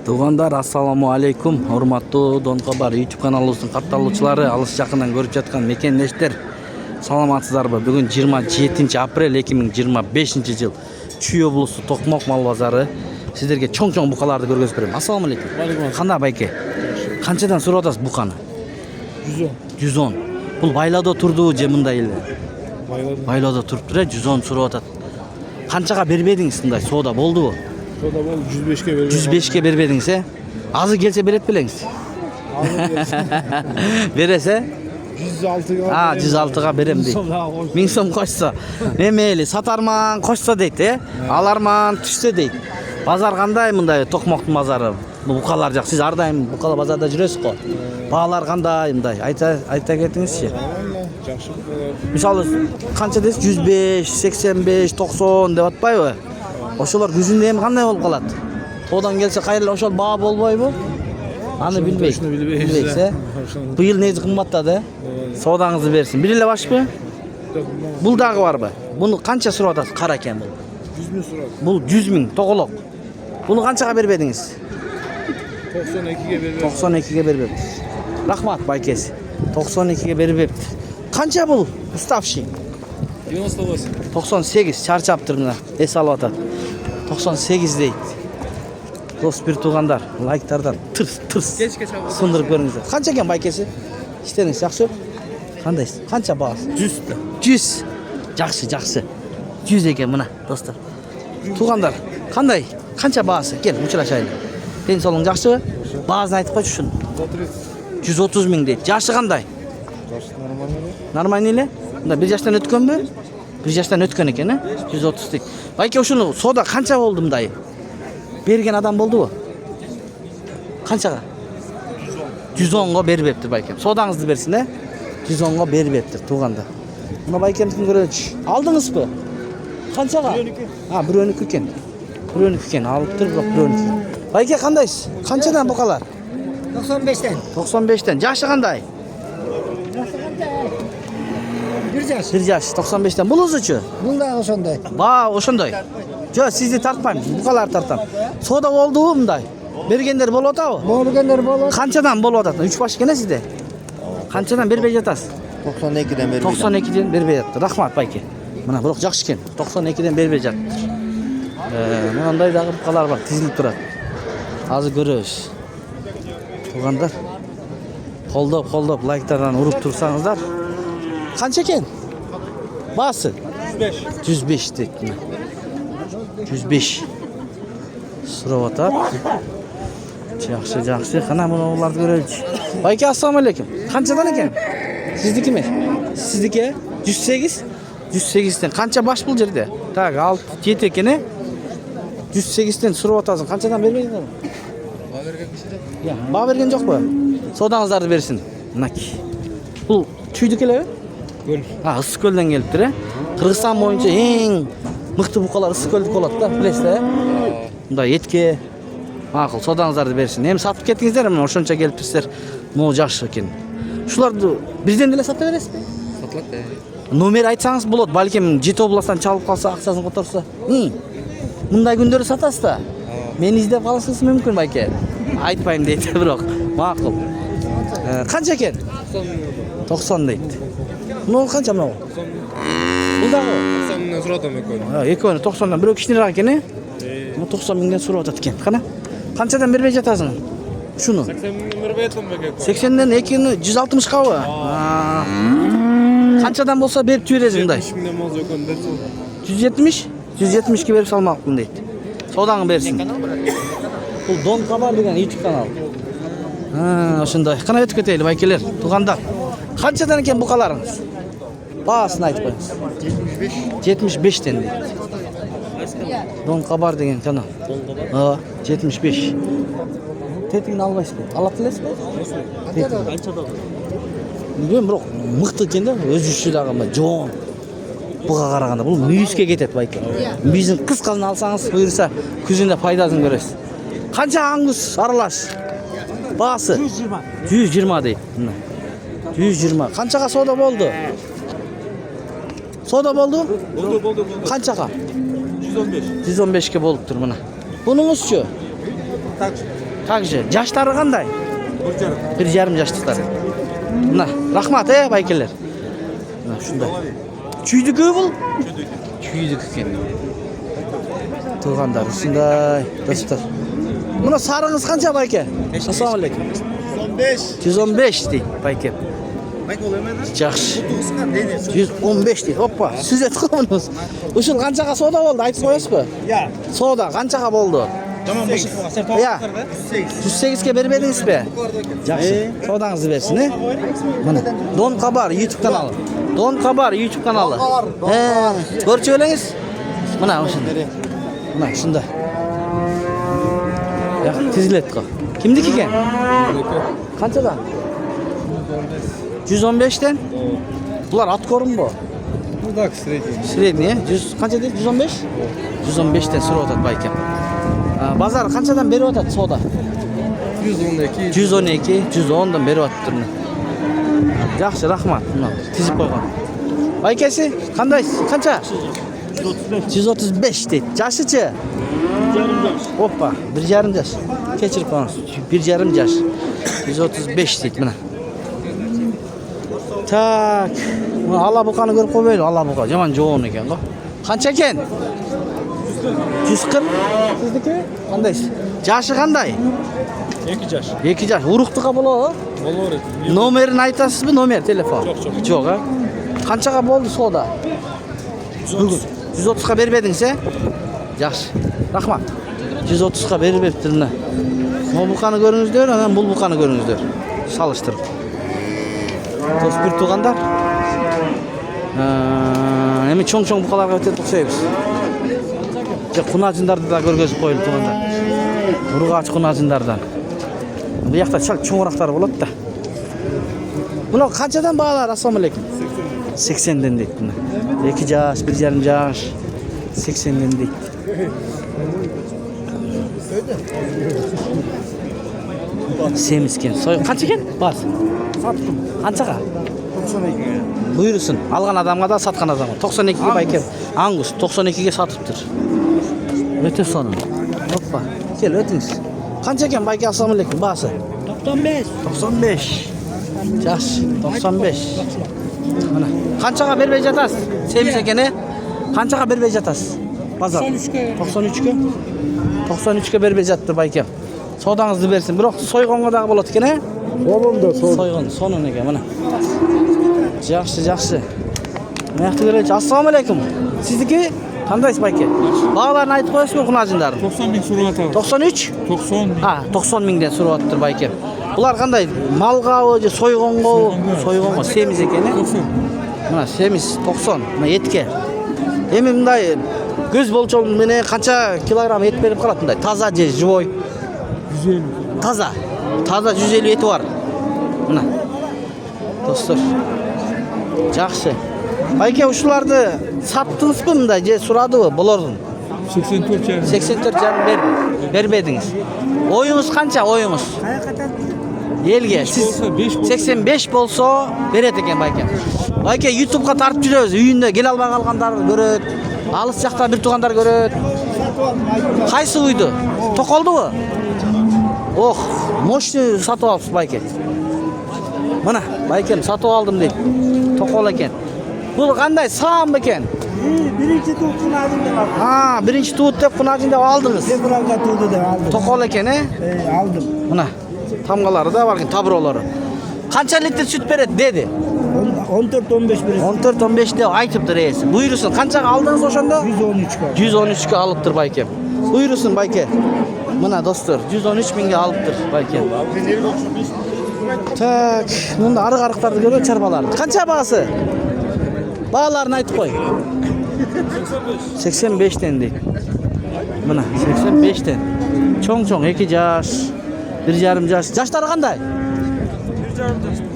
Тугандар, ассаламу алейкум. Урматтуу Дон Кабар YouTube каналыбыздын катталуучулары, алыс жакындан көрүп жаткан мекендештер, саламатсыздарбы? Бүгүн 27 апрель 2025 жыл. Чүй облусу Токмок мал базары. Сиздерге чоң-чоң букаларды көргөзүп берем. Ассаламу алейкум. Кандай байке? Канчадан сурап атасыз буканы? 110. 110. Бул байлоодо турду же мындай эле? Байлоодо туруптур, 110 сурап атат. Канчага бербедиңиз мындай? Соода болдубу? Soda bol 105'ke verir. 105'ke berбедиңиз, Azı gelse beret belеңиz. Berese? 106'ga. 106'ga berem deyt. 1000 so'm koşsa. Nemeli satarman koşsa deyt, Alarman düşse deyt. Bazar kандай мындай Токмоктун базары? Букалар жак. Сиз ар дайым букала базарда жүрөсүз го. Баалар кандай мындай? Айта кетиңизчи. Жакшы букалар. Мисалы канча дейсиз? 105, 85, 90 деп атпайбы? Ошолор күзүндө эми кандай болуп калат? Одан келсе кайрылып ошол баа болбойбу? Аны билбейт. Билбейсиз, Быйыл неги кымбаттады? Соодаңызды берсин. Бир эле башпы? Бул дагы барбы? Буну канча сурап атасыз? Кара экен бул. 100 bin surap. Бул 100 000 тоголок. Буну канчага бербедиңиз? 92'ge verir. 92'ge бербептиз. Рахмат байкеси. 92'ge бербепти. Канча бул? Уставший. 98. 98 чарчаптыр мына. Эс алып атат. 98 дейт. Дос бир туугандар, лайктардан тырс сындырып көрүңүздөр. Канча экен байкеси? Иштериңиз жакшы? Кандайсыз? Канча баасы? 100. 100. Жакшы. 100 экен мына достор. Туугандар, кандай? Канча баасы? Кел, учурашайлы. Ден соолуң жакшыбы? Баасын айтып койчу ушуну. 130 000 дейт. Жашы кандай? Жашы нормально. Нормально эле? Мында 1 жаштан өткөнбү? 1 жаштан өткөн экен, 130 дейт. Байке ушуну соода канча болду мындай? Берген адам болдубу? Канчага? 110го бербептир байкем. Соодаңызды берсин, 110го бербептир туугандар. Мына байкемдикин көрөчү. Алдыңызбы? Канчага? 112 экен. 112 экен. Алыптыр, бирок 112. Байке кандайсыз? Канчадан букалар? 95'ten. 95'ten. Жашы кандай? Bir yaş. 1 жаш, 95'ten. Булузучу? Bunda ошондой. Ошондой. Жок, сизди тартпайм. Букалар тартам. Соода болдубу мындай? Бергендер болуп атабы? Болгендер болот. Канчадан болуп атат? 3 баш экен сизде? Канчадан бербей жатасыз? 92'den beri. 92'den бербей жатты. Рахмат байке. Мына бирок жакшы экен. 92'den бербей жаттыр. Мындай дагы букалар бар, тизилип турат. Азыр көрөбүз. Туугандар, колдоп лайктардан уруп турсаңыздар. Канча экен? Баасы? 105 дейт. 105. Сурап атат. Жакшы. Кана мунуларды көрөлүчү. Байке, ассаламу алейкум. Канчадан экен? Сиздикиме? Сиздики? 108? 108'ten. Канча баш бул жерде? Так, 6-7 экен, 108'ten сурап атасың. Канчадан бербейсиңер? Баа берген киши жок. Баа берген жокпу? Соодаңыздарды берсин. Мынаки. Бул чүйдүк элеби? Көл. Ысык көлдөн келиптир, Кыргызстан боюнча эң мыкты букалар ысык көлдүк болот да, билесиз, Мындай этке макул, соодаңыздарды берсин. Эми сатып кеттиңиздер, мына ошончо келиптирсиздер. Могу жакшы экен. Ушуларды бирден эле сата бересизби? Сатылат. Номер айтсаңыз болот, балким Жети областан чалып калса, акчасын которсо. Мындай күндөрү сатасыз да. Мени издеп калышыңыз мүмкүн байке. Айтпайм дейт, бирок макул. Канча экен? 90 дейт. Мына канча мына? Бул дагы 90 миңден суратам экөөнү. Экөөнү 90дан бирөө кичинерээк экен, Мына 90 миңден сурап атат экен. Кана? Канчадан бербей жатасың? Шуну. 80 миңден бербей атам бек. 80ден экини 160кабы? Канчадан болсо берип жибересиң мындай? 70 миңден болсо экөөнү берип салам. 170? 170ке берип салмакмын дейт. Соодаңы берсин. Бул Дон Кабар деген YouTube канал. Ошондой. Кана өтүп кетели байкелер, туугандар. Канчадан экен букаларыңыз? Баасын айтып коюңуз. 75'ten дейт. Дон Кабар деген канал. 75. Тетигин албайсызбы? Алып келесизби? Канчада? Билбейм, бирок мыкты экен да, өзүчү дагы жоон. Буга караганда бул мүйүзгө кетет байке. Мүйүздүн кыскасын алсаңыз, буюрса күзүндө пайдасын көрөсүз. Канча аңгыз аралаш? Баасы? 120 дейт. 120. Канчага соода болду? Соода болду? Болду. Канчага? 115. 115ке болуптур мына. Бунуңузчу? Так. Также жаштары кандай? 1,5 жаштыктар. Мына, рахмат, байкелер. Мына шундай. Чүйдүкө бул? Чүйдүк экен. Тугандар, ушундай, достор. Мына сарыңыз канча байке? Ассаламу алейкум. 115 дейт байке. Жакшы. 115 дейт. Оппа, сүзөт комунуз. Ушул канчага соода болду? Айтып коесузбу? Соода канчага болду? Tamam boşu sen Ya. 108'ge bermedingizби? Жакшы. Соодаңызды берсин, Мына Дон Кабар YouTube каналы. Дон Кабар YouTube каналы. Көрчү белеңиз? Мына ушундай. Мына ушундай. Я, тизилет го. Кимдики экен? Канчадан? 115'ten? Булар аткорунбу? Ну так, средний. Средний, 100 канча дейт? 115? 115'ten сурап атат байкем. Базар канчадан берип атат соода? 112. 112, 110дан берип атыптыр. Жакшы, рахмат. Мына тизип койгон. Байкеси, кандайсыз? Канча? 135 дейт. Жашычы? Оппа, 1,5 жаш. Кечирип коңуз. 1,5 жаш. 135 дейт мына. Так. Ала буканы көрүп койбойлу, ала бука. Жаман жоон экен го. Канча экен? 140. Сиздики? Кандайсыз? Жашы кандай? 2 жаш. 2 жаш. Уруктуга болобу? Болор. Номерин айтасызбы? Номер телефон. Жок, Канчага болду соода? 130га бербедиңиз, Жакшы. Рахмат. 130га берип бериптир мына. Могу буканы көрүңүздөр, анан бул буканы көрүңүздөр. Салыштырып. Тоспир туугандар. Эми чоң-чоң букаларга өтөп окшойбуз. Же кунажындарды да көргөзүп коелу туугандар. Ургач кунажындардан. Бул жакта чал чоңурактар болот да. Мына канчадан баалар? Ассаламу алейкум. 80ден дейт мына. 2 жаш, 1,5 жаш. 80ден дейт. Семиз экен. Канча экен? Баз. Sattım. Канчага? 92'ye. Буйрусын. Алган адамга да, саткан адамга. 92ге байке. Аңгус 92ге сатыптыр. Өтө сонун. Оппа. Кел, өтүңүз. Канча экен байке? Ассаламу алейкум. Баасы? 95. 95. Жаш, 95. Мына. Канчага бербей жатасыз? Семиз экен, Канчага бербей жатасыз? Базар. 93ке. 93ке бербей жатты байке. Соодаңызды берсин. Бирок сойгонго дагы болот экен, Oğlum Сойгон, сонун экен, мына. Жакшы, жакшы. Мыякты көрөчү. Ассаламу алейкум. Сиздики кандайсыз байке? Бааларын айтып коесузбу кунажындарды? 90 bin soru atar. 93? 90 bin. 90 миңден сурап атыптыр байке. Булар кандай? Малгабы же сойгонго? Сойгонго семиз экен, 90. Мына семиз 90. Мына этке. Эми мындай көз болчол менен канча килограмм эт берип калат мындай? Таза же живой? 150. Таза. Таза 150 эти бар. Мына. Достор. Жакшы. Байке ушуларды саттыңызбы мындай же сурадыбы болордун? 84 çarpı. 84 жарым бербедиңиз. Оюңуз канча, оюңуз? Элге сиз 85 болсо берет экен байке. Байке YouTube'га тартып жүрөбүз. Үйүндө келе албай калгандарды көрөт. Алыс жакта бир туугандар көрөт. Кайсы уйду? Токолдубу? Ох, мощный сатып алыпсыз байке. Мына, байкем сатып алдым дейт. Токол экен. Бул кандай саам экен? Birinci tuğun aldım. Биринчи туут деп кунажын деп алдыңыз. Fevralı'da tuğdu da aldım. Токол экен, Aldım. Мына, тамгалары да бар экен, табыролору. Канча литр сүт берет деди? 14-15 bir. 14-15 деп айтыптыр ээси. Буйрусун, канчага алдыңыз ошондо? 113 kaldı. 113ке алыптыр байкем. Буйрусун байке. Мына достор, 113 миңге алыптыр байке. Так, мында арык-арыктарды көрөт чарбаларды. Канча баасы? Бааларын айтып кой. 85ден дейт. Мына 85ден. Чоң-чоң 2 жаш, 1,5 жаш. Жаштары кандай?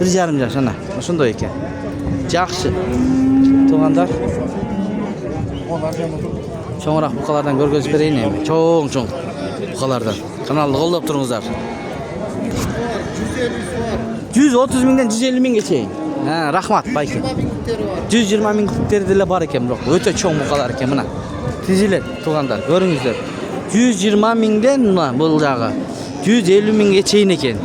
1,5 жаш, ана. Ошондой экен. Жакшы. Туугандар. Чоңураак букалардан көргөзүп берейин эми. Чоң-чоң букалардан. Каналды колдоп туруңуздар. 130 миңден 150 миңге чейин. Рахмат байке. 120 миң күптери деле бар экен, бирок өтө чоң букалар экен мына. Тизилет туугандар, көрүңүздөр. 120 миңден мына бул жагы 150 миңге чейин экен.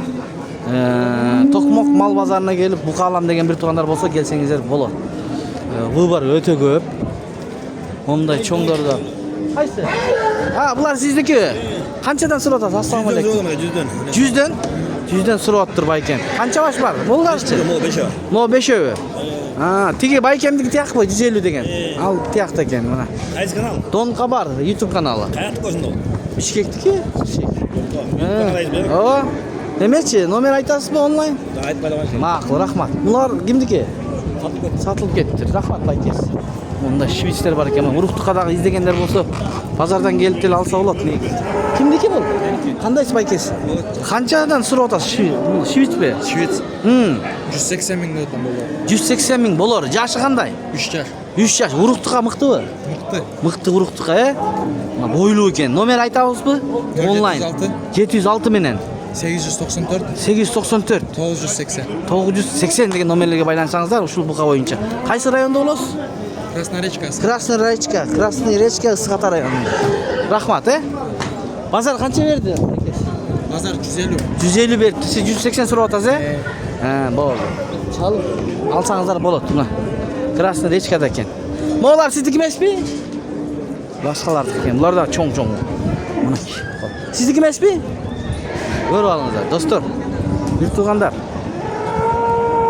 Токмок мал базарына келип бука алам деген бир туугандар болсо келсеңиздер болот. Выбор өтө көп. Мондай чоңдордо. Кайсы? Булар сиздики. Канчадан сурап атасыз? Ассаламу алейкум. 100дөн. 100дөн сурап атыр байкем. Канча баш бар? Булгарчы. Мо 5-өө. Тиги байкемдики тиякпы 150 деген. Ал тиякта экен мына. Кайсы канал? Дон Кабар YouTube каналы. Каят көзүндө. Бишкектики? Ооба. Немечи, номер айтасызбы онлайн? Айтпай коюңуз. Макул, рахмат. Булар кимдики? Сатылып кетти. Рахмат байкес. Мында швейцтер бар экен. Уруктукка дагы издегендер болсо, базардан келип деле алса болот. Кимдики бул? Кандайсы байкес? Канчадан сурап атасыз? Швейцпи? Швейц. 180 миң деп болот. 180 миң болор. Жашы кандай? 3 жаш. 3 жаш. Уруктукка мыктыбы? Мыкты. Мыкты уруктукка, Бойлуу экен. Номер айтабызбы? Онлайн. 706 менен. 894 894 980. 980 деген номерлерге байлансаңыздар, ушул бука боюнча. Кайсы районда болосуз? Красноречка. Красный речка, Ысыката районунда. Рахмат, Базар канча берди? Базар 150. 150 берди. Сиз 180 сурап атасыз, болду. Чалып алсаңыздар болот, мына. Красный речкада экен. Могулар сиздики эмеспи? Башкалардыкы экен. Булар да чоң-чоң. Мына. Сиздики эмеспи? Көрүп алыңыздар, достор. Бир туугандар.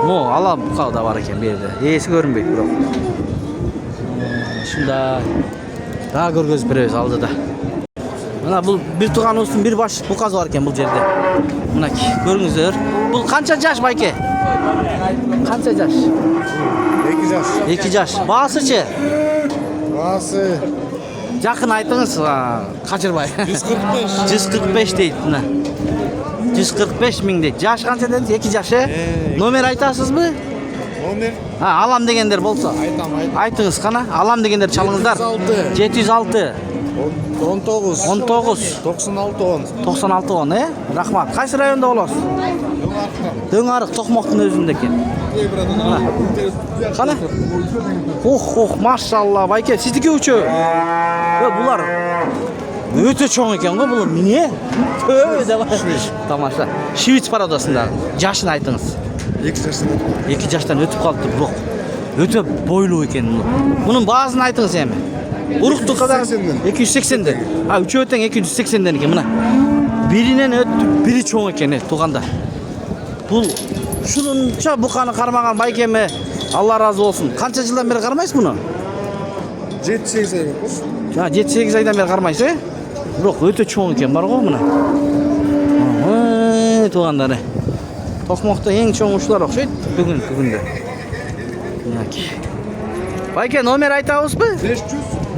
Ала бука да бар экен бу жерде. Ээси көрүнбөйт бирок. Ушунда дагы көргөзүп беребиз алдыда. Мына бул бир тууганыбыздын бир баш букасы бар экен бул жерде. Мынакей, көрүңүздөр. Бул канча жаш байке? Канча жаш? 2 жаш. 2 жаш. Баасычы? Баасы Жакын айтыңыз, качырбай. 145. 145 дейт мына. 145 миң дейт. Жаш канча дедиз? 2 жаш, Номер айтасызбы? Номер Алам дегендер болсо. айтам. Айтыңыз кана. Алам дегендер чалыңыздар. 706 19 19 96 10. 96 10, Рахмат. Кайсы районда болосуз? Дөң арык Токмоктун өзүндө экен. Кана? Машалла, байке, сиздики үчөө. Булар өтө чоң экен го, бул эмне? Тамаша. Швейц парадасында. Жашын айтыңыз. 2 жаштан. 2 жаштан өтүп калды, бирок өтө бойлуу экен бул. Мунун баазын айтыңыз эми. Уруктукка да 280ден. Үчөө тең 280ден экен мына. Биринен өтүп, бири чоң экен, тууганда. Бул ушунча буканы кармаган байкеме Алла разы болсун. Канча жылдан бери кармайсыз муну? 7-8 ай болот. 7-8 айдан бери кармайсыз, Бирок өтө чоң экен бар го мына. Туугандар. Токмокто эң чоң ушулар окшойт бүгүнкү күндө. Мынакей. Байке, номер айтабызбы?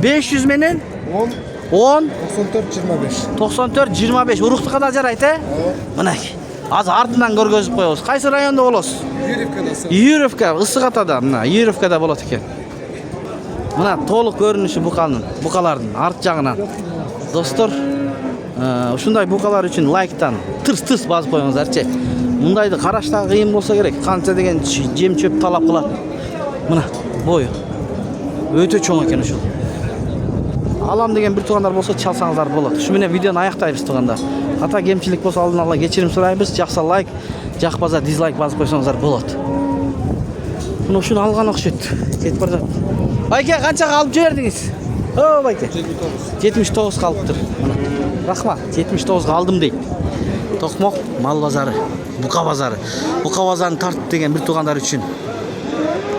500 менен 10 94 25. Уруктукка да жарайт, Мынакей. Азыр артынан көргөзүп коебуз. Кайсы районда болосуз? Юровка, Ысыкатада, мына Юровкада болот экен. Мына толук көрүнүшү букалардын арт жагынан. Достор, ушундай букалар үчүн лайктан тырс-тырс басып коюңуздарчы. Мындайды карашта кыйын болсо керек. Канча деген жем чөп талап кылат. Мына бою. Өтө чоң экен ушул. Алам деген бир туугандар болсо чалсаңыздар болот. Ушу менен видеону аяктайбыз туугандар. Ата кемчилик болсо алдын ала кечирим сурайбыз. Жакса лайк, жакпаса дизлайк басып койсоңуздар болот. Мына ушуну алган окшойт. Кетип бара жатат. Байке, канчага алып жибердиңиз? Байке. 79 калыптыр. Рахмат. 79 алдым дейт. Токмок мал базары, бука базары. Бука базарын тартып деген бир туугандар үчүн